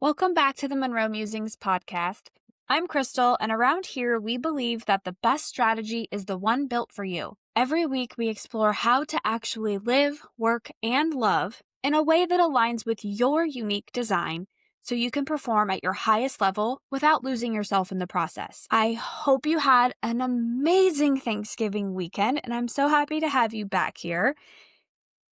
Welcome back to the Monroe Musings podcast. I'm Crystal, and around here we believe that the best strategy is the one built for you. Every week we explore how to actually live, work, and love in a way that aligns with your unique design so you can perform at your highest level without losing yourself in the process. I hope you had an amazing Thanksgiving weekend, and I'm so happy to have you back here.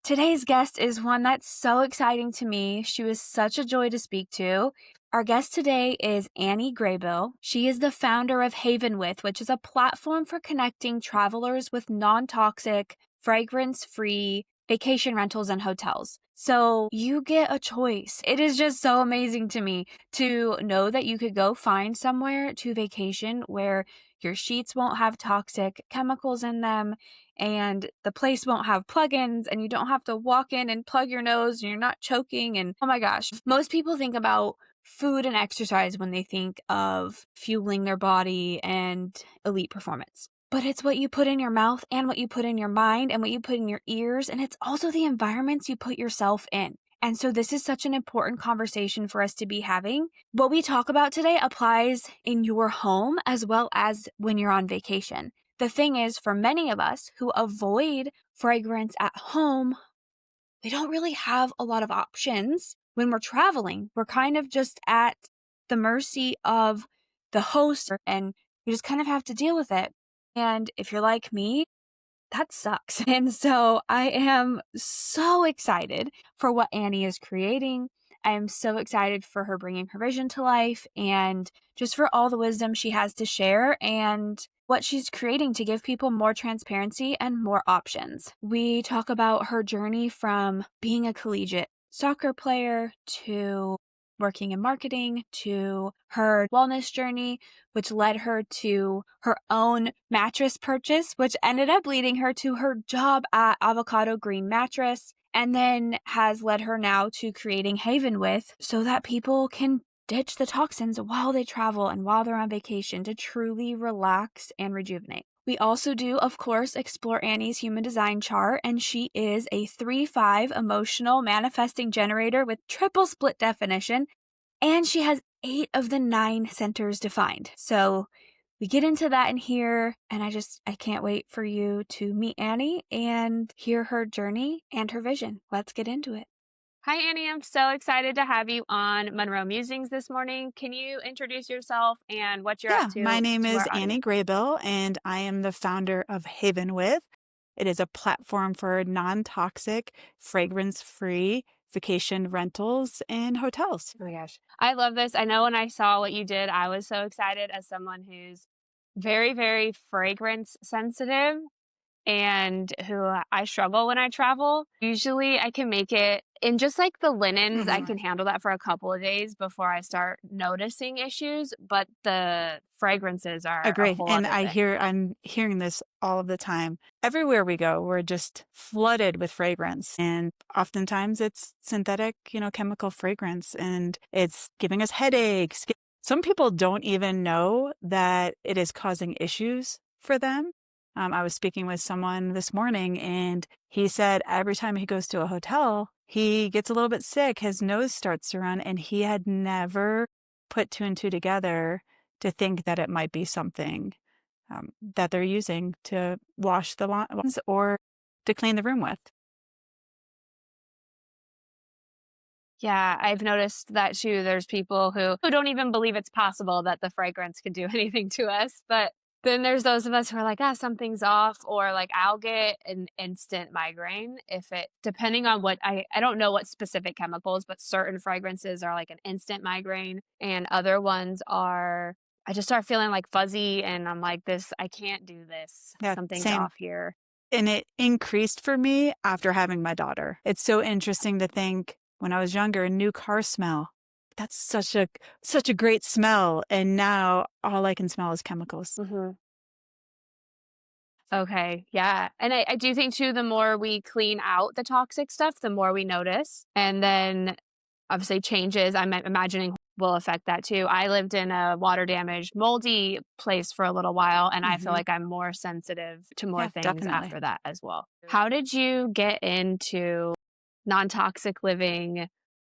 Today's guest is one that's so exciting to me. She was such a joy to speak to. Our guest today is Annie Graybill. She is the founder of HavenWith, which is a platform for connecting travelers with non-toxic, fragrance-free vacation rentals and hotels. So you get a choice. It is just so amazing to me to know that you could go find somewhere to vacation where your sheets won't have toxic chemicals in them, and the place won't have plugins, and you don't have to walk in and plug your nose and you're not choking. And oh my gosh, most people think about food and exercise when they think of fueling their body and elite performance. But it's what you put in your mouth and what you put in your mind and what you put in your ears. And it's also the environments you put yourself in. And so this is such an important conversation for us to be having. What we talk about today applies in your home as well as when you're on vacation. The thing is, for many of us who avoid fragrance at home, we don't really have a lot of options. When we're traveling, we're kind of just at the mercy of the host, and we just kind of have to deal with it. And if you're like me, that sucks. And so I am so excited for what Annie is creating. I am so excited for her bringing her vision to life and just for all the wisdom she has to share and what she's creating to give people more transparency and more options. We talk about her journey from being a collegiate soccer player to working in marketing to her wellness journey, which led her to her own mattress purchase, which ended up leading her to her job at Avocado Green Mattress, and then has led her now to creating HavenWith so that people can ditch the toxins while they travel and while they're on vacation to truly relax and rejuvenate. We also do, of course, explore Annie's human design chart, and she is a 3-5 emotional manifesting generator with triple split definition, and she has 8 of the 9 centers defined. So we get into that in here, and I can't wait for you to meet Annie and hear her journey and her vision. Let's get into it. Hi, Annie. I'm so excited to have you on Monroe Musings this morning. Can you introduce yourself and what you're up to? My name to is our Annie audience? Graybill, and I am the founder of HavenWith. It is a platform for non-toxic, fragrance-free vacation rentals and hotels. Oh my gosh. I love this. I know when I saw what you did, I was so excited as someone who's very, very fragrance sensitive and who I struggle when I travel. Usually I can make it in just like the linens, I can handle that for a couple of days before I start noticing issues, but the fragrances are a Agree. whole And other thing. I'm hearing this all of the time. Everywhere we go, we're just flooded with fragrance. And oftentimes it's synthetic, chemical fragrance, and it's giving us headaches. Some people don't even know that it is causing issues for them. I was speaking with someone this morning, and he said every time he goes to a hotel, he gets a little bit sick. His nose starts to run, and he had never put 2 and 2 together to think that it might be something that they're using to wash the lawns or to clean the room with. Yeah, I've noticed that too. There's people who don't even believe it's possible that the fragrance could do anything to us. But then there's those of us who are like, something's off, or like I'll get an instant migraine if depending on what I don't know what specific chemicals, but certain fragrances are like an instant migraine, and other ones are, I just start feeling like fuzzy and I'm like, I can't do this. Yeah, Something's same. off here. And it increased for me after having my daughter. It's so interesting to think when I was younger, a new car smell. That's such a great smell. And now all I can smell is chemicals. Okay, yeah. And I do think too, the more we clean out the toxic stuff, the more we notice. And then obviously changes, I'm imagining, will affect that too. I lived in a water damaged, moldy place for a little while, and I feel like I'm more sensitive to more Yeah, things definitely. after that as well. How did you get into non-toxic living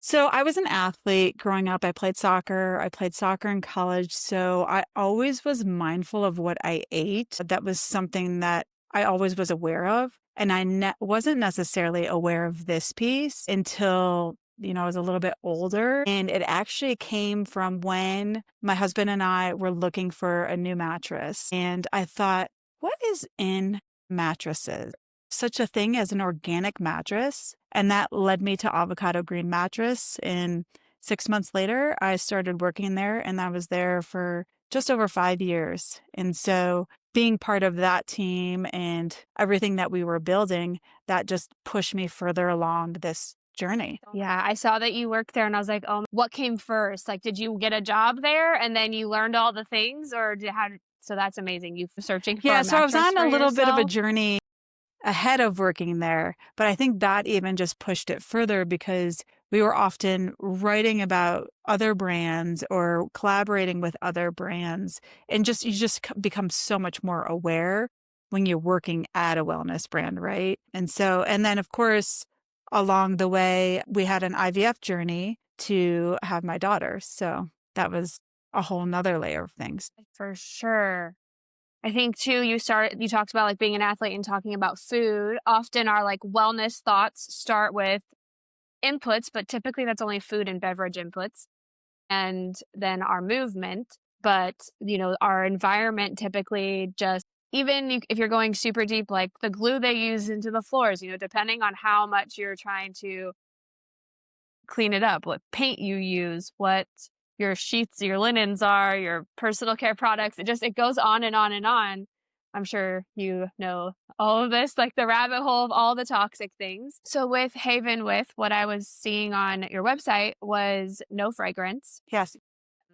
So I was an athlete growing up. I played soccer. I played soccer in college. So I always was mindful of what I ate. That was something that I always was aware of. And wasn't necessarily aware of this piece until, I was a little bit older. And it actually came from when my husband and I were looking for a new mattress. And I thought, what is in mattresses? Such a thing as an organic mattress. And that led me to Avocado Green Mattress. And 6 months later, I started working there, and I was there for just over 5 years. And so being part of that team and everything that we were building, that just pushed me further along this journey. Yeah, I saw that you worked there and I was like, oh, what came first? Like, did you get a job there and then you learned all the things, or so that's amazing. You searching for Yeah, a so I was mattress on a for little bit of a yourself? journey ahead of working there. But I think that even just pushed it further because we were often writing about other brands or collaborating with other brands. And you just become so much more aware when you're working at a wellness brand, right? And then of course, along the way, we had an IVF journey to have my daughter. So that was a whole nother layer of things. For sure. I think too, you talked about like being an athlete and talking about food. Often our like wellness thoughts start with inputs, but typically that's only food and beverage inputs, and then our movement. But, our environment typically just, even if you're going super deep, like the glue they use into the floors, depending on how much you're trying to clean it up, what paint you use, what your sheets, your linens are, your personal care products. It goes on and on and on. I'm sure you know all of this, like the rabbit hole of all the toxic things. So with HavenWith, what I was seeing on your website was no fragrance. Yes.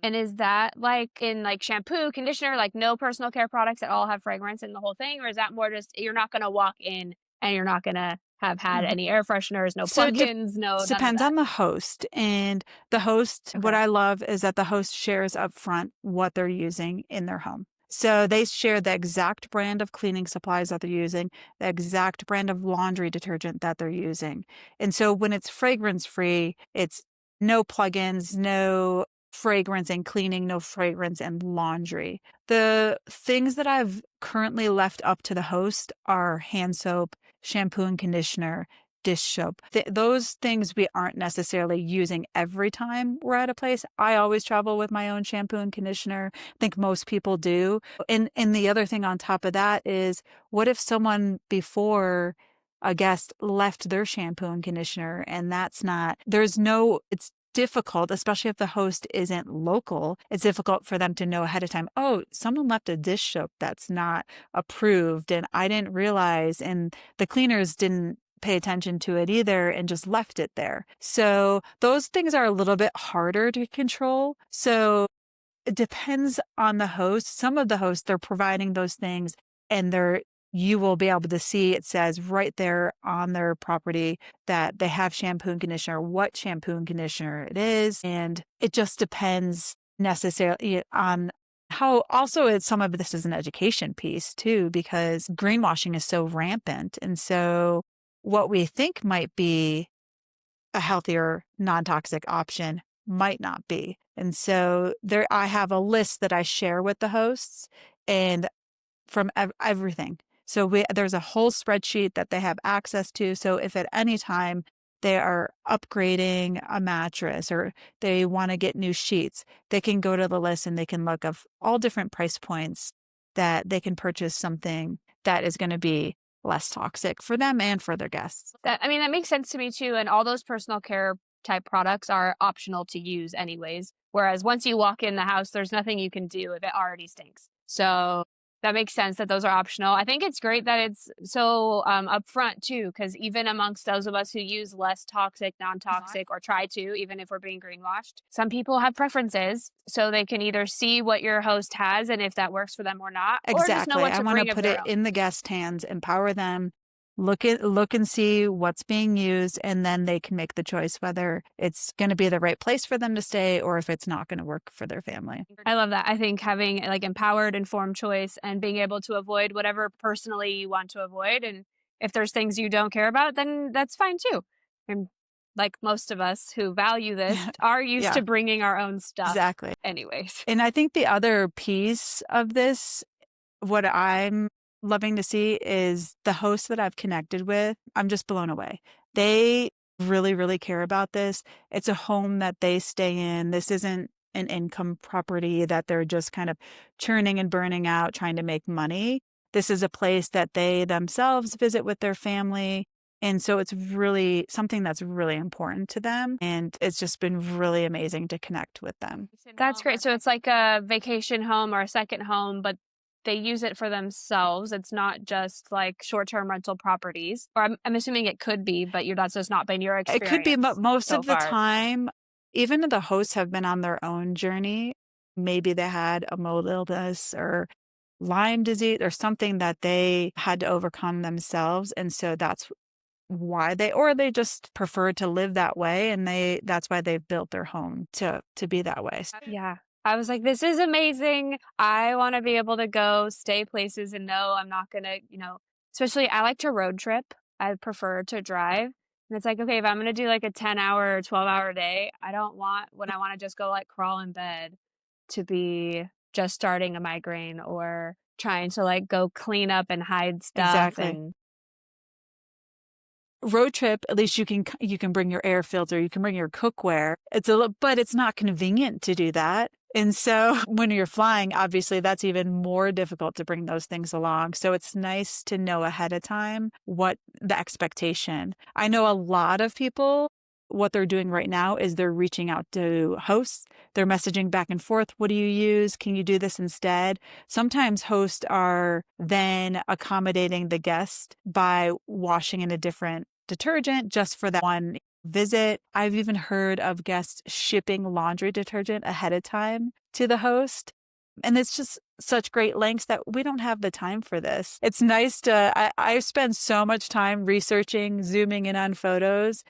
And is that like in like shampoo, conditioner, like no personal care products that all have fragrance in the whole thing? Or is that more just you're not going to walk in and you're not going to have had Mhm. any air fresheners, no So plugins, no none of depends that? on the host. And the host, what Okay. I love is that the host shares up front what they're using in their home. So they share the exact brand of cleaning supplies that they're using, the exact brand of laundry detergent that they're using. And so when it's fragrance free, it's no plugins, no fragrance and cleaning, no fragrance and laundry. The things that I've currently left up to the host are hand soap, shampoo and conditioner, dish soap. Those things we aren't necessarily using every time we're at a place. I always travel with my own shampoo and conditioner. I think most people do. And the other thing on top of that is, what if someone before a guest left their shampoo and conditioner, and it's difficult, especially if the host isn't local. It's difficult for them to know ahead of time, oh, someone left a dish soap that's not approved and I didn't realize, and the cleaners didn't pay attention to it either and just left it there. So those things are a little bit harder to control. So it depends on the host. Some of the hosts, they're providing those things, and you will be able to see it says right there on their property that they have shampoo and conditioner, what shampoo and conditioner it is. And it just depends necessarily on how. Also, some of this is an education piece too, because greenwashing is so rampant. And so what we think might be a healthier, non-toxic option might not be. And so I have a list that I share with the hosts, and from everything. So there's a whole spreadsheet that they have access to. So if at any time they are upgrading a mattress or they want to get new sheets, they can go to the list and they can look of all different price points that they can purchase something that is going to be less toxic for them and for their guests. That makes sense to me too. And all those personal care type products are optional to use anyways. Whereas once you walk in the house, there's nothing you can do if it already stinks. So that makes sense that those are optional. I think it's great that it's so upfront too, because even amongst those of us who use less toxic, non-toxic, or try to, even if we're being greenwashed, some people have preferences, so they can either see what your host has and if that works for them or not, or just know Exactly. what I to want to bring of put their it own. in the guest hands, empower them, look and see what's being used, and then they can make the choice whether it's going to be the right place for them to stay or if it's not going to work for their family. I love that. I think having like empowered, informed choice and being able to avoid whatever personally you want to avoid. And if there's things you don't care about, then that's fine too. And like most of us who value this, Yeah. are used Yeah, to bringing our own stuff exactly. anyways. And I think the other piece of this, what I'm loving to see is the hosts that I've connected with, I'm just blown away. They really, really care about this. It's a home that they stay in. This isn't an income property that they're just kind of churning and burning out trying to make money. This is a place that they themselves visit with their family. And so it's really something that's really important to them. And it's just been really amazing to connect with them. That's great. So it's like a vacation home or a second home, but they use it for themselves. It's not just like short-term rental properties. Or I'm assuming it could be, but that's just not been your It could be experience most so of the far. time, even if the hosts have been on their own journey. Maybe they had a mold illness or Lyme disease or something that they had to overcome themselves. And so that's why they just prefer to live that way. And that's why they've built their home to be that way. Yeah. I was like, this is amazing. I want to be able to go stay places and know I'm not going to, especially I like to road trip. I prefer to drive. And it's like, okay, if I'm going to do like a 10-hour or 12-hour day, I don't want when I want to just go like crawl in bed to be just starting a migraine or trying to like go clean up and hide stuff. Exactly. And Road trip, at least you can bring your air filter, you can bring your cookware. But it's not convenient to do that. And so when you're flying, obviously that's even more difficult to bring those things along. So it's nice to know ahead of time what the expectation. I know a lot of people, what they're doing right now is they're reaching out to hosts. They're messaging back and forth. What do you use? Can you do this instead? Sometimes hosts are then accommodating the guest by washing in a different detergent just for that one visit. I've even heard of guests shipping laundry detergent ahead of time to the host. And it's just such great lengths that we don't have the time for this. It's nice I spend so much time researching, zooming in on photos.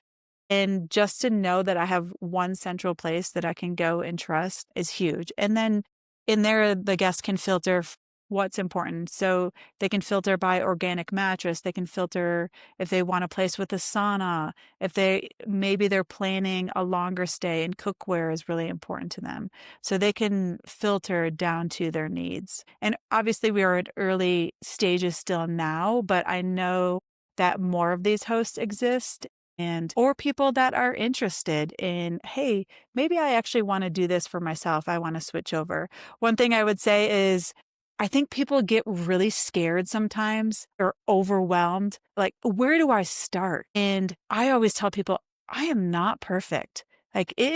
And just to know that I have one central place that I can go and trust is huge. And then in there, the guest can filter what's important. So they can filter by organic mattress. They can filter if they want a place with a sauna. If maybe they're planning a longer stay and cookware is really important to them. So they can filter down to their needs. And obviously we are at early stages still now, but I know that more of these hosts exist or people that are interested in, hey, maybe I actually want to do this for myself. I want to switch over. One thing I would say is I think people get really scared sometimes or overwhelmed. Like, where do I start? And I always tell people, I am not perfect. Like it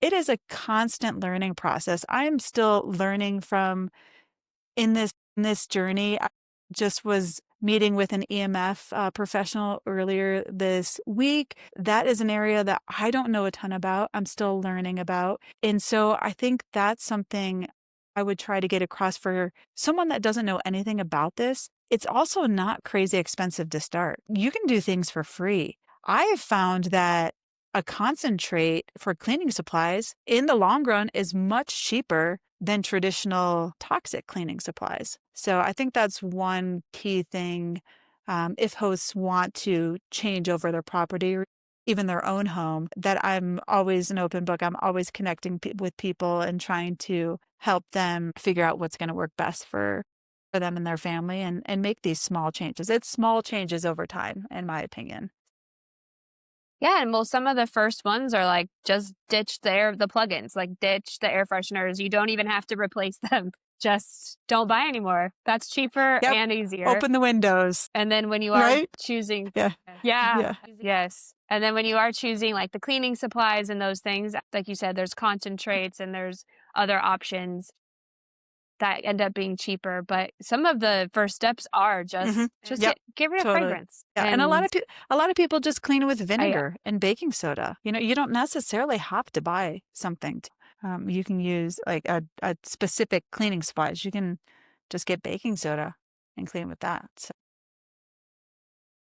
is a constant learning process. I am still learning from in this journey. I just was meeting with an EMF professional earlier this week. That is an area that I don't know a ton about. I'm still learning about. And so I think that's something I would try to get across for someone that doesn't know anything about this. It's also not crazy expensive to start. You can do things for free. I have found that a concentrate for cleaning supplies in the long run is much cheaper than traditional toxic cleaning supplies. So I think that's one key thing if hosts want to change over their property or even their own home, that I'm always an open book. I'm always connecting with people and trying to help them figure out what's going to work best for them and their family and make these small changes. It's small changes over time, in my opinion. yeah, and well, some of the first ones are like just ditch the plugins, like ditch the air fresheners. You don't even have to replace them. Just don't buy anymore. That's cheaper Yep. and easier. Open the windows, And then when you are right? choosing, Yeah. yeah, Yeah. yes. And then when you are choosing like the cleaning supplies and those things, like you said, there's concentrates and there's other options that end up being cheaper. But some of the first steps are Mhm. just Yep. get rid of Totally. fragrance. Yeah. And a lot And of people just clean with I vinegar and baking soda. You don't necessarily have to buy something. You can use like a specific cleaning supplies. You can just get baking soda and clean with that. So,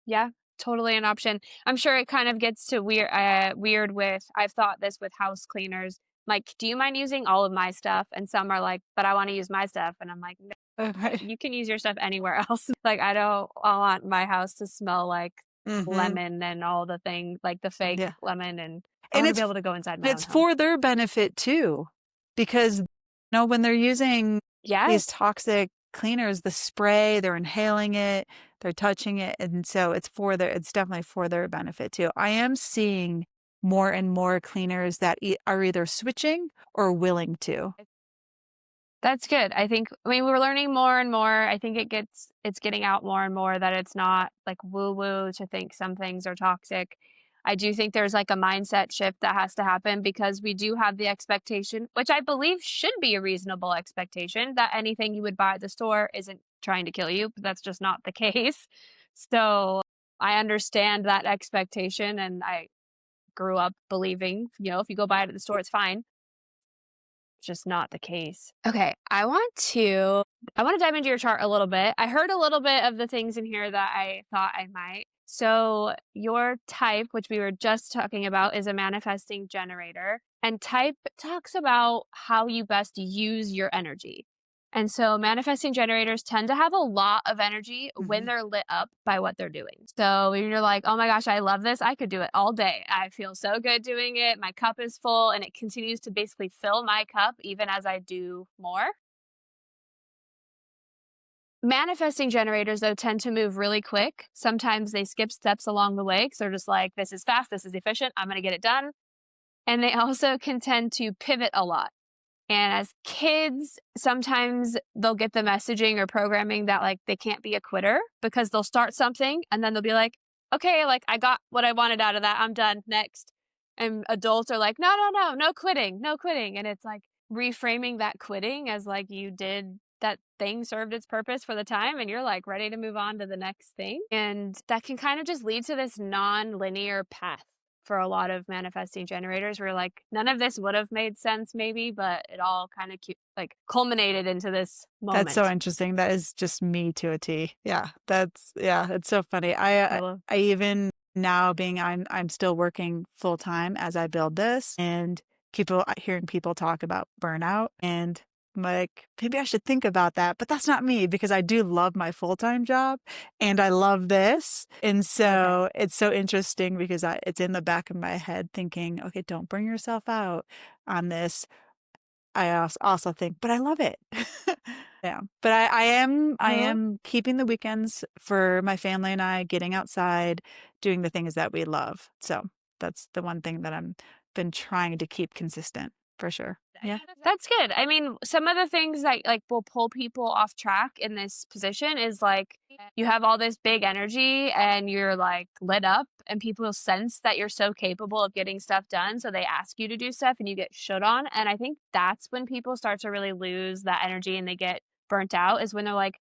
Yeah, totally an option. I'm sure it kind of gets to weird with I've thought this with house cleaners. Like, do you mind using all of my stuff? And some are like, but I want to use my stuff. And I'm like, no, okay. you can use your stuff anywhere else. Like, I don't want my house to smell like Mhm. lemon and all the things, like the fake Yeah. lemon, and I And wanna be able to go inside my own it's home. for their benefit too, because, when they're using these Yes. toxic cleaners, the spray, they're inhaling it, they're touching it, and so it's definitely for their benefit too. I am seeing more and more cleaners that are either switching or willing to. That's good. I mean, we're learning more and more. I think it's getting out more and more that it's not like woo woo to think some things are toxic. I do think there's like a mindset shift that has to happen because we do have the expectation, which I believe should be a reasonable expectation, that anything you would buy at the store isn't trying to kill you, but that's just not the case. So I understand that expectation, and I grew up believing, if you go buy it at the store, it's fine. Just not the case. Okay, I want to dive into your chart a little bit. I heard a little bit of the things in here that I thought I might. So, your type, which we were just talking about, is a manifesting generator. And type talks about how you best use your energy. And so, manifesting generators tend to have a lot of energy when Mhm. they're lit up by what they're doing. So, when you're like, oh my gosh, I love this, I could do it all day. I feel so good doing it. My cup is full, and it continues to basically fill my cup even as I do more. Manifesting generators, though, tend to move really quick. Sometimes they skip steps along the way because they're just like, this is fast, this is efficient, I'm going to get it done. And they also can tend to pivot a lot. And as kids, sometimes they'll get the messaging or programming that like they can't be a quitter because they'll start something and then they'll be like, okay, like I got what I wanted out of that. I'm done. Next. And adults are like, no, no, no, no quitting, no quitting. And it's like reframing that quitting as like you did that thing served its purpose for the time and you're like ready to move on to the next thing. And that can kind of just lead to this non-linear path for a lot of manifesting generators where like none of this would have made sense maybe, but it all kind of like culminated into this That's so moment. interesting. That is just me to a T. Yeah, it's so funny. I love. I even now being I'm still working full time as I build this and hearing people talk about burnout and I'm like, maybe I should think about that. But that's not me because I do love my full-time job and I love this. And Okay. so it's so interesting because it's in the back of my head thinking, okay, don't burn yourself out on this. I also think, but I love it. Yeah, but I Uh-huh. am keeping the weekends for my family and I, getting outside, doing the things that we love. So that's the one thing that I'm been trying to keep consistent for sure. Yeah. That's good. I mean, some of the things that like will pull people off track in this position is like you have all this big energy and you're like lit up and people sense that you're so capable of getting stuff done. So they ask you to do stuff and you get shut on. And I think that's when people start to really lose that energy and they get burnt out is when they're like,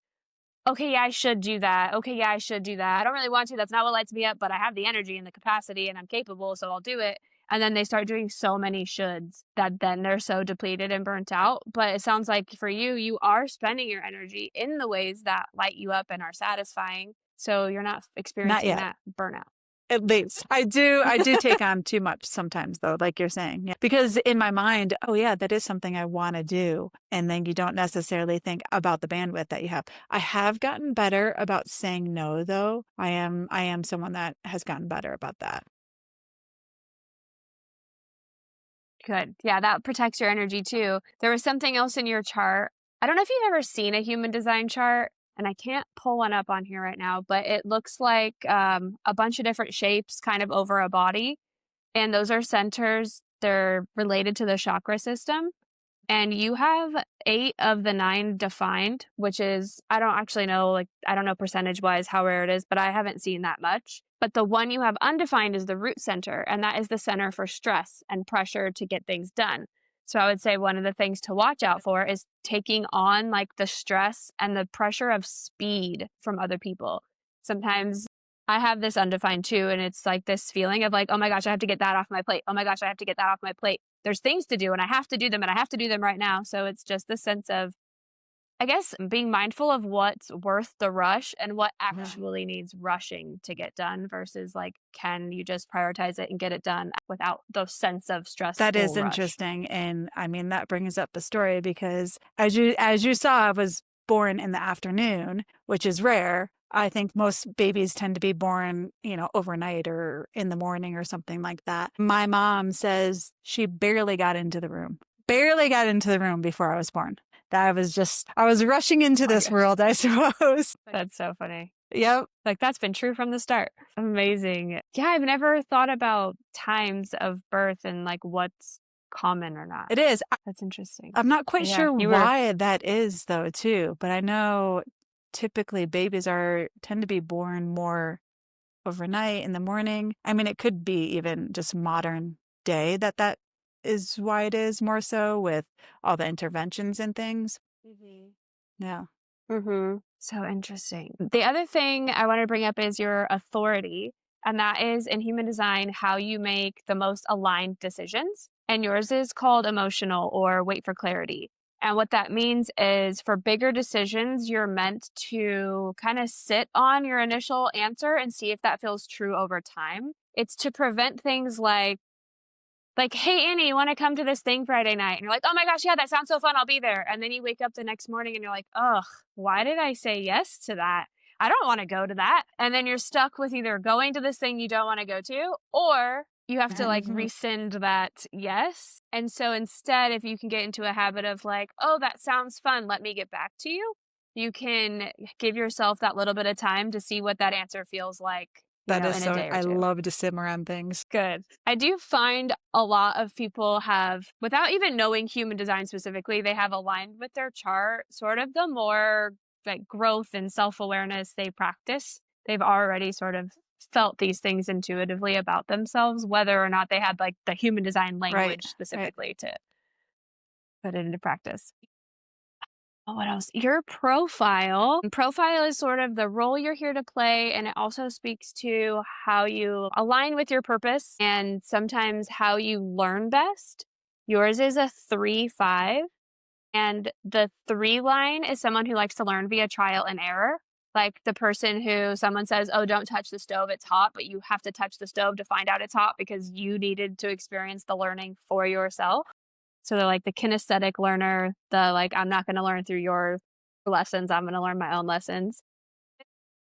okay, yeah, I should do that. Okay, yeah, I should do that. I don't really want to. That's not what lights me up, but I have the energy and the capacity and I'm capable, so I'll do it. And then they start doing so many shoulds that then they're so depleted and burnt out. But it sounds like for you, you are spending your energy in the ways that light you up and are satisfying. So you're not Not experiencing yet. that burnout. At least I do take on too much sometimes though, like you're saying. Yeah. Because in my mind, oh yeah, that is something I want to do. And then you don't necessarily think about the bandwidth that you have. I have gotten better about saying no though. I am someone that has gotten better about that. Good. Yeah, that protects your energy too. There was something else in your chart. I don't know if you've ever seen a human design chart, and I can't pull one up on here right now, but it looks like a bunch of different shapes kind of over a body. And those are centers. They're related to the chakra system. And you have 8 of the 9 defined, which is I don't actually know, like, I don't know percentage-wise how rare it is, but I haven't seen that much. But the one you have undefined is the root center, and that is the center for stress and pressure to get things done. So I would say one of the things to watch out for is taking on, like, the stress and the pressure of speed from other people. Sometimes I have this undefined too, and it's like this feeling of like, "Oh my gosh, I have to get that off my plate. Oh my gosh, I have to get that off my plate." There's things to do and I have to do them and I have to do them right now. So it's just the sense of, I guess, being mindful of what's worth the rush and what Yeah. actually needs rushing to get done versus like, can you just prioritize it and get it done without the sense of That is stressful rush? interesting. And I mean, that brings up the story because as you saw, I was born in the afternoon, which is rare. I think most babies tend to be born, overnight or in the morning or something like that. My mom says she barely got into the room before I was born. That was just, I was rushing into Oh my this gosh. world, I suppose. That's so funny. Yep, Like, that's been true from the start. Amazing. Yeah, I've never thought about times of birth and, like, what's common or not. it is. That's interesting. I'm not quite Yeah, sure you were why that is though, too, but I know typically babies tend to be born more overnight in the morning. I mean, it could be even just modern day that is why it is more so with all the interventions and things. Mhm. Yeah. So interesting. The other thing I want to bring up is your authority, and that is in human design how you make the most aligned decisions. And yours is called emotional or wait for clarity. And what that means is for bigger decisions, you're meant to kind of sit on your initial answer and see if that feels true over time. It's to prevent things like, "Hey, Annie, you wanna come to this thing Friday night?" And you're like, "Oh my gosh, yeah, that sounds so fun, I'll be there." And then you wake up the next morning and you're like, "Ugh, why did I say yes to that? I don't wanna go to that." And then you're stuck with either going to this thing you don't wanna go to, or you have to, like, rescind that yes. And so instead, if you can get into a habit of like, "Oh, that sounds fun, let me get back to you," you can give yourself that little bit of time to see what that answer feels like, That is in a so, day or I 2. love to simmer on things. Good. I do find a lot of people have, without even knowing human design specifically, they have aligned with their chart sort of the more like growth and self awareness they practice. They've already sort of felt these things intuitively about themselves, whether or not they had like the human design Right, language right. specifically to put it into practice. Oh, what else? Your profile. Profile is sort of the role you're here to play, and it also speaks to how you align with your purpose and sometimes how you learn best. Yours is a 3-5, and the 3 line is someone who likes to learn via trial and error. Like the person who someone says, "Oh, don't touch the stove, it's hot," but you have to touch the stove to find out it's hot because you needed to experience the learning for yourself. So they're like the kinesthetic learner, the like, I'm not going to learn through your lessons, I'm going to learn my own lessons.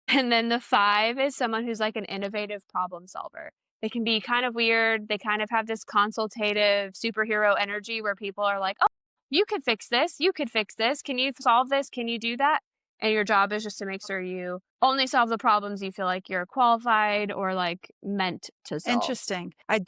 And then the 5 is someone who's like an innovative problem solver. They can be kind of weird. They kind of have this consultative superhero energy where people are like, "Oh, you could fix this. You could fix this. Can you solve this? Can you do that?" And your job is just to make sure you only solve the problems you feel like you're qualified or like meant to solve. Interesting. I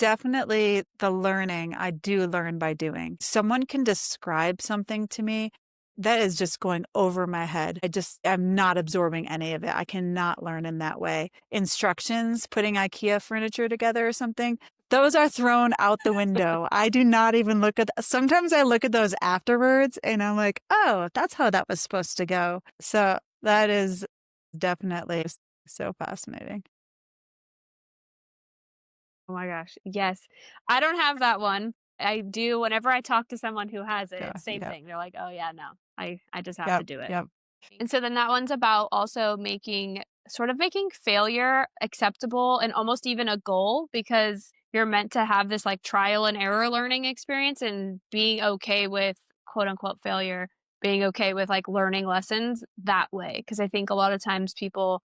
do learn by doing. Someone can describe something to me that is just going over my head. I'm not absorbing any of it. I cannot learn in that way. Instructions, putting IKEA furniture together or something, those are thrown out the window. I do not even sometimes I look at those afterwards and I'm like, oh, that's how that was supposed to go. So that is definitely so fascinating. Oh my gosh. Yes. I don't have that one. I do whenever I talk to someone who has it, Yeah, it's same yeah. thing. They're like, "Oh yeah, no. I just have to Yep, do it." yep. And so then that one's about also making failure acceptable and almost even a goal because you're meant to have this like trial and error learning experience and being okay with quote unquote failure, being okay with like learning lessons that way. Because I think a lot of times people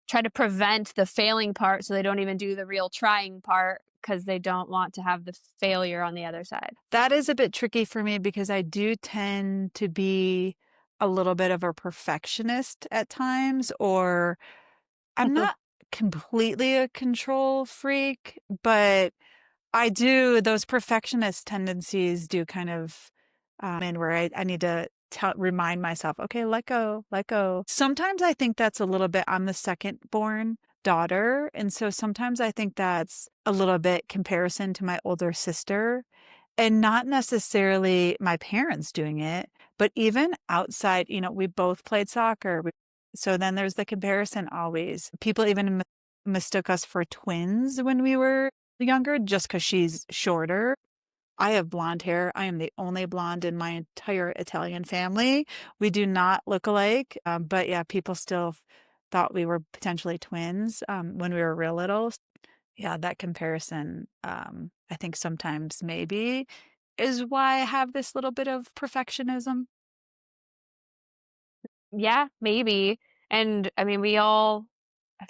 try to prevent the failing part so they don't even do the real trying part because they don't want to have the failure on the other side. That is a bit tricky for me because I do tend to be a little bit of a perfectionist at times, or I'm not completely a control freak, but those perfectionist tendencies do kind of, in where I need to remind myself, okay, let go, let go. Sometimes I think that's a little bit, I'm the second born daughter. And so sometimes I think that's a little bit comparison to my older sister and not necessarily my parents doing it, but even outside, we both played soccer. So then there's the comparison always. People even mistook us for twins when we were younger just because she's shorter. I have blonde hair. I am the only blonde in my entire Italian family. We do not look alike. But yeah, people still thought we were potentially twins when we were real little. Yeah, that comparison, I think sometimes maybe is why I have this little bit of perfectionism. Yeah, maybe. And I mean, I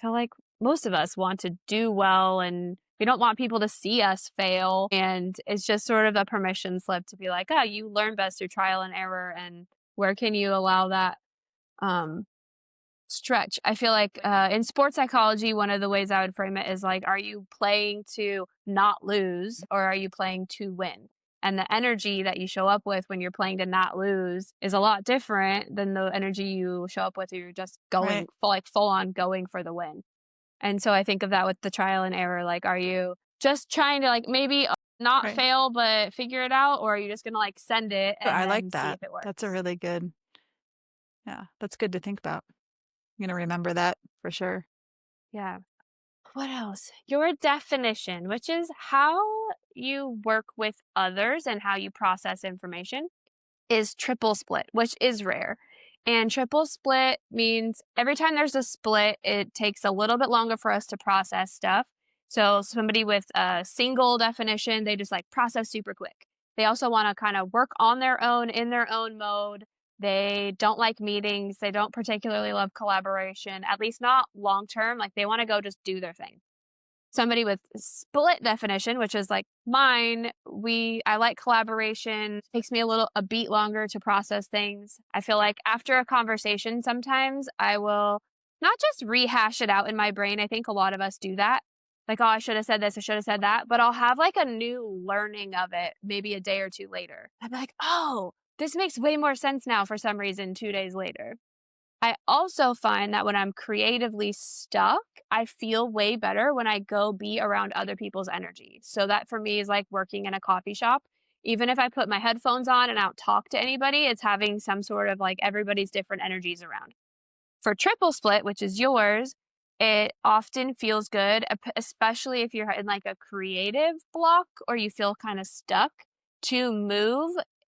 feel like most of us want to do well and we don't want people to see us fail. And it's just sort of a permission slip to be like, oh, you learn best through trial and error. And where can you allow that um, stretch? I feel like in sports psychology, one of the ways I would frame it is like, are you playing to not lose or are you playing to win? And the energy that you show up with when you're playing to not lose is a lot different than the energy you show up with if you're just Right. going full on going for the win. And so I think of that with the trial and error. Like, are you just trying to like maybe not Right. fail but figure it out, or are you just gonna like send it But and I like then see that. if it That's a works? really good, yeah, that's good to think about. I'm gonna remember that for sure. Yeah. What else? Your definition, which is how you work with others and how you process information, is triple split, which is rare. And triple split means every time there's a split, it takes a little bit longer for us to process stuff. So, somebody with a single definition, they just like process super quick. They also want to kind of work on their own in their own mode. They don't like meetings. They don't particularly love collaboration, at least not long term. Like they want to go just do their thing. Somebody with split definition, which is like mine, I like collaboration. It takes me a beat longer to process things. I feel like after a conversation, sometimes I will not just rehash it out in my brain. I think a lot of us do that. Like, oh, I should have said this, I should have said that. But I'll have like a new learning of it maybe a day or two later. I'm like, oh, this makes way more sense now for some reason 2 days later. I also find that when I'm creatively stuck, I feel way better when I go be around other people's energy. So that for me is like working in a coffee shop. Even if I put my headphones on and I don't talk to anybody, it's having some sort of like everybody's different energies around. For triple split, which is yours, it often feels good, especially if you're in like a creative block or you feel kind of stuck, to move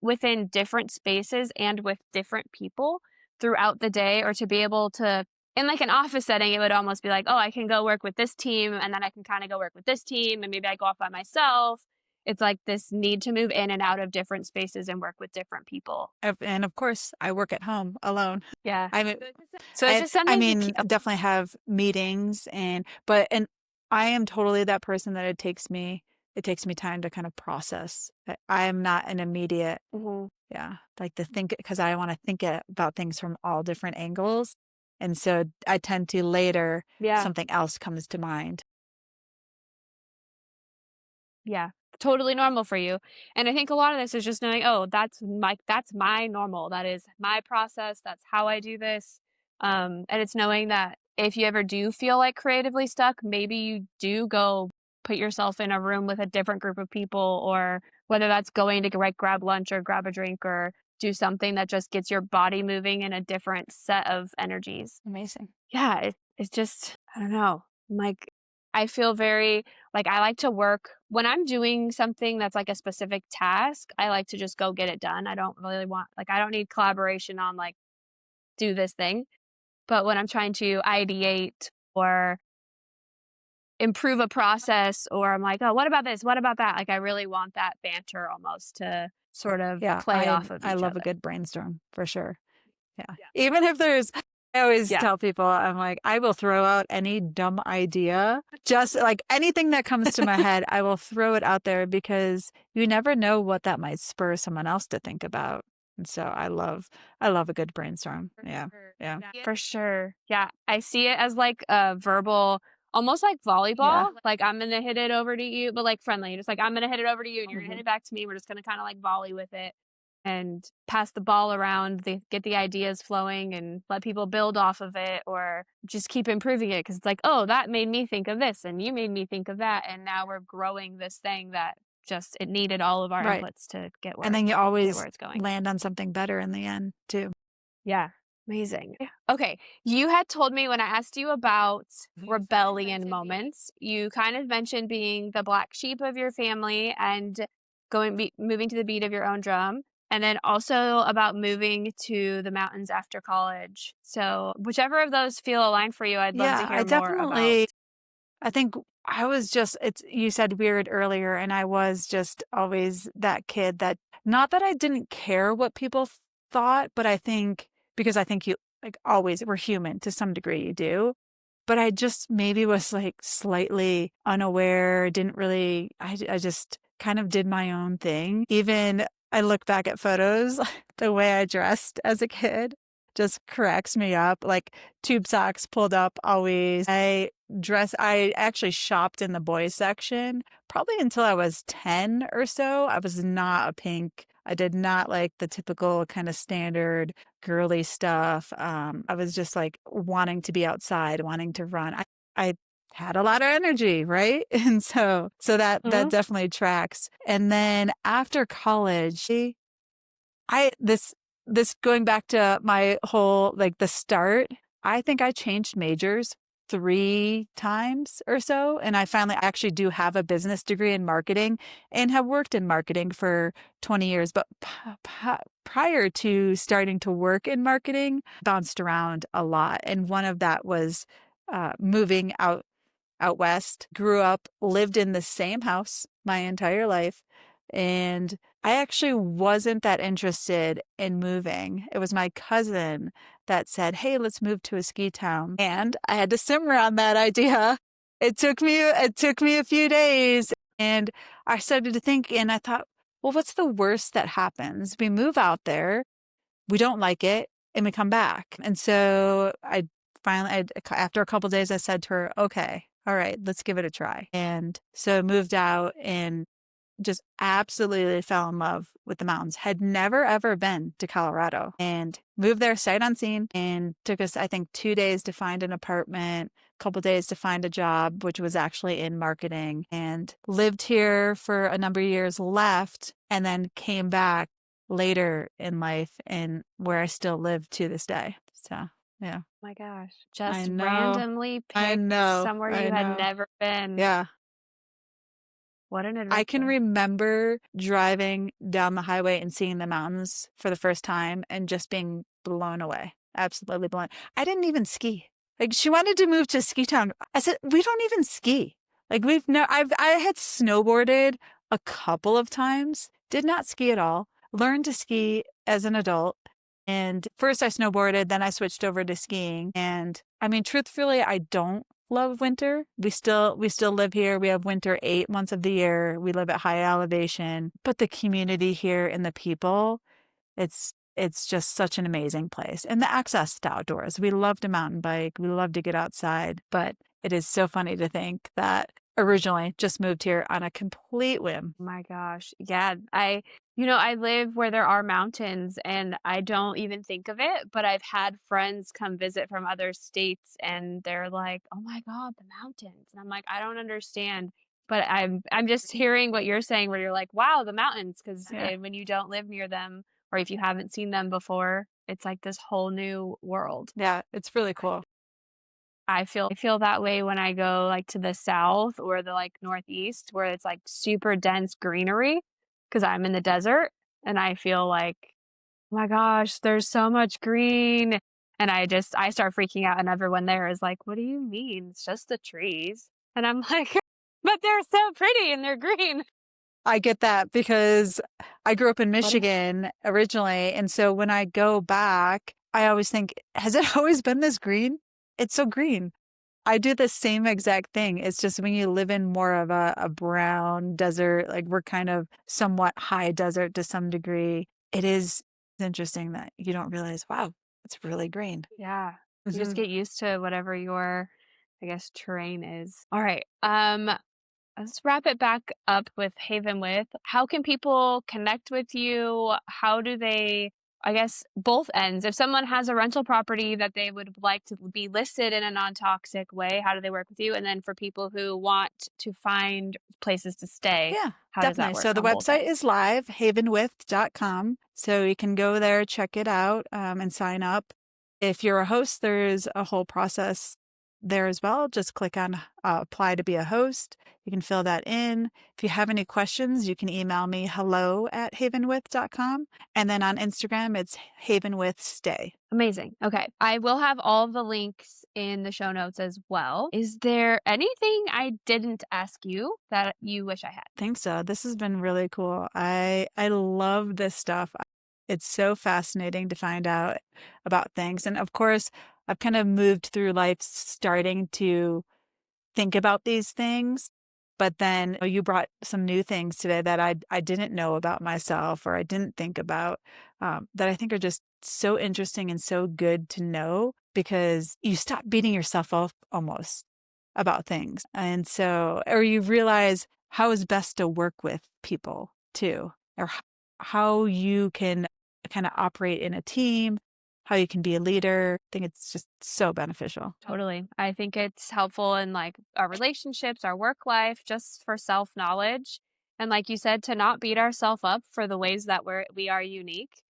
within different spaces and with different people throughout the day, or to be able to, in like an office setting, it would almost be like, oh, I can go work with this team and then I can kind of go work with this team and maybe I go off by myself. It's like this need to move in and out of different spaces and work with different people. And of course, I work at home alone. Yeah. I mean, So it's just I something to mean, keep. definitely have meetings and I am totally that person that it takes me time to kind of process. I am not an immediate, Mhm. yeah, like to think because I want to think about things from all different angles. And so I tend to later Yeah. something else comes to mind. Yeah, totally normal for you. And I think a lot of this is just knowing, oh, that's my normal. That is my process. That's how I do this. And it's knowing that if you ever do feel like creatively stuck, maybe you do go put yourself in a room with a different group of people, or whether that's going to like grab lunch or grab a drink or do something that just gets your body moving in a different set of energies. Amazing. Yeah, it's just, I don't know. Like, I feel very like I like to work when I'm doing something that's like a specific task. I like to just go get it done. I don't really want, like, I don't need collaboration on like do this thing. But when I'm trying to ideate or improve a process, or I'm like, oh, what about this? What about that? Like, I really want that banter almost to sort of Yeah, play off of I each love a other. good brainstorm for sure. Yeah. Even if there's I always Yeah. tell people, I'm like, I will throw out any dumb idea. Just like anything that comes to my head, I will throw it out there because you never know what that might spur someone else to think about. And so I love a good brainstorm. Yeah. Yeah. For sure. Yeah. I see it as like a verbal, almost like Yeah. volleyball. Like I'm gonna hit it over to you, but like friendly. Just like I'm gonna hit it over to you and you're gonna hit Mhm. it back to me. We're just gonna kind of like volley with it and pass the ball around, get the ideas flowing and let people build off of it, or just keep improving it because it's like, oh, that made me think of this and you made me think of that. And now we're growing this thing that just it needed all of our Right. inputs to And then you get where always it's going. land on something better in the end too. Yeah. Amazing. Yeah. Okay. You had told me when I asked you about rebellion moments, you kind of mentioned being the black sheep of your family and moving to the beat of your own drum. And then also about moving to the mountains after college. So, whichever of those feel aligned for you, I'd love to Yeah, I hear more about. definitely I think I was just it's you said weird earlier and I was just always that kid that not that I didn't care what people thought, but I think because I think like always, we're human to some degree, you do. But I just maybe was like slightly unaware, didn't really, I just kind of did my own thing. Even I look back at photos, the way I dressed as a kid just cracks me up. Like tube socks pulled up always. I actually shopped in the boys section probably until I was 10 or so. I was not a pink. I did not like the typical kind of standard girly stuff. I was just like wanting to be outside, wanting to run. I had a lot of energy, right? And so that Mhm. definitely tracks. And then after college, I this going back to my whole like the start, I think I changed majors 3 times or so. And I finally actually do have a business degree in marketing and have worked in marketing for 20 years. But prior to starting to work in marketing, bounced around a lot. And one of that was moving out west, grew up, lived in the same house my entire life. And I actually wasn't that interested in moving. It was my cousin that said, "Hey, let's move to a ski town." And I had to simmer on that idea. It took me a few days, and I started to think, and I thought, well, what's the worst that happens? We move out there, we don't like it, and we come back. And so I finally, after a couple of days, I said to her, "Okay, all right, let's give it a try." And so I moved out and just absolutely fell in love with the mountains. Had never ever been to Colorado and moved there sight unseen, and took us, I think, 2 days to find an apartment, a couple days to find a job, which was actually in marketing, and lived here for a number of years, left, and then came back later in life and where I still live to this day. So, yeah. My gosh. I Just know. randomly I picked know. somewhere I you had know. never been. Yeah. What an I can adventure. remember driving down the highway and seeing the mountains for the first time and just being blown away. Absolutely blown. I didn't even ski. Like she wanted to move to ski town. I said, "We don't even ski." Like I had snowboarded a couple of times, did not ski at all. Learned to ski as an adult. And first I snowboarded, then I switched over to skiing. And I mean, truthfully, I don't love winter. We still live here. We have winter 8 months of the year. We live at high elevation, but the community here and the people, it's just such an amazing place. And the access to outdoors. We love to mountain bike. We love to get outside, but it is so funny to think that originally just moved here on a complete whim. My gosh. Yeah. I live where there are mountains and I don't even think of it, but I've had friends come visit from other states and they're like, "Oh my God, the mountains." And I'm like, "I don't understand." But I'm just hearing what you're saying where you're like, "Wow, the mountains," because Yeah. when you don't live near them or if you haven't seen them before, it's like this whole new world. Yeah, it's really cool. I feel that way when I go, like, to the South or the, like, Northeast where it's, like, super dense greenery because 'cause I'm in the desert, and I feel like, "Oh my gosh, there's so much green," and I start freaking out, and everyone there is like, "What do you mean? It's just the trees." And I'm like, "But they're so pretty and they're green." I get that because I grew up in What a Michigan originally. And so when I go back, I always think, has it always been this green? It's so green. I do the same exact thing. It's just when you live in more of a brown desert, like we're kind of somewhat high desert to some degree, it is interesting that you don't realize, wow, it's really green. Yeah. You just Hmm. get used to whatever your, I guess, terrain is. Alright, let's wrap it back up with HavenWith. How can people connect with you? How do they, I guess, both ends? If someone has a rental property that they would like to be listed in a non toxic way, how do they work with you? And then for people who want to find places to stay, Yeah, how does that definitely. work So the on both website ends? is live, havenwith.com. So you can go there, check it out, and sign up. If you're a host, there's a whole process there as well. Just click on apply to be a host. You can fill that in. If you have any questions, you can email me hello@havenwith.com. And then on Instagram, it's havenwithstay. Amazing. Okay. I will have all the links in the show notes as well. Is there anything I didn't ask you that you wish I had? Think so. This has been really cool. I love this stuff. It's so fascinating to find out about things. And of course, I've kind of moved through life starting to think about these things. But then you brought some new things today that I didn't know about myself or I didn't think about that I think are just so interesting and so good to know because you stop beating yourself up almost about things. And so, or you realize how is best to work with people too, or how you can kind of operate in a team, how you can be a leader. I think it's just so beneficial. Totally. I think it's helpful in like our relationships, our work life, just for self-knowledge. And like you said, to not beat ourselves up for the ways that we are unique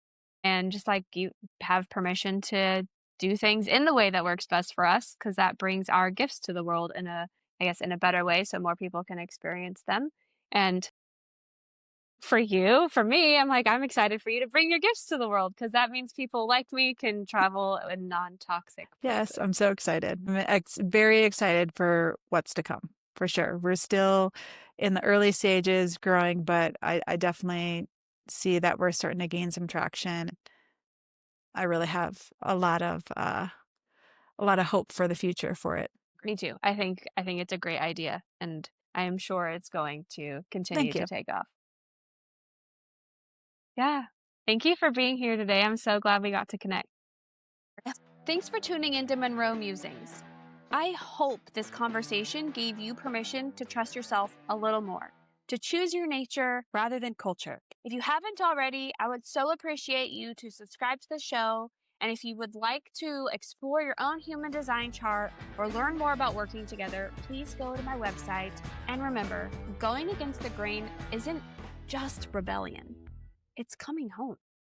and just like you have permission to do things in the way that works best for us because that brings our gifts to the world in a I guess in a better way so more people can experience them. And for you, for me, I'm like, I'm excited for you to bring your gifts to the world because that means people like me can travel in non-toxic Yes, places. I'm so excited. I'm very excited for what's to come, for sure. We're still in the early stages growing, but I definitely see that we're starting to gain some traction. I really have a lot of hope for the future for it. Me too. I think it's a great idea, and I am sure it's going to continue Thank to you. take off. Yeah. Thank you for being here today. I'm so glad we got to connect. Thanks for tuning into Monroe Musings. I hope this conversation gave you permission to trust yourself a little more, to choose your nature rather than culture. If you haven't already, I would so appreciate you to subscribe to the show. And if you would like to explore your own human design chart or learn more about working together, please go to my website. And remember, going against the grain isn't just rebellion, it's coming home.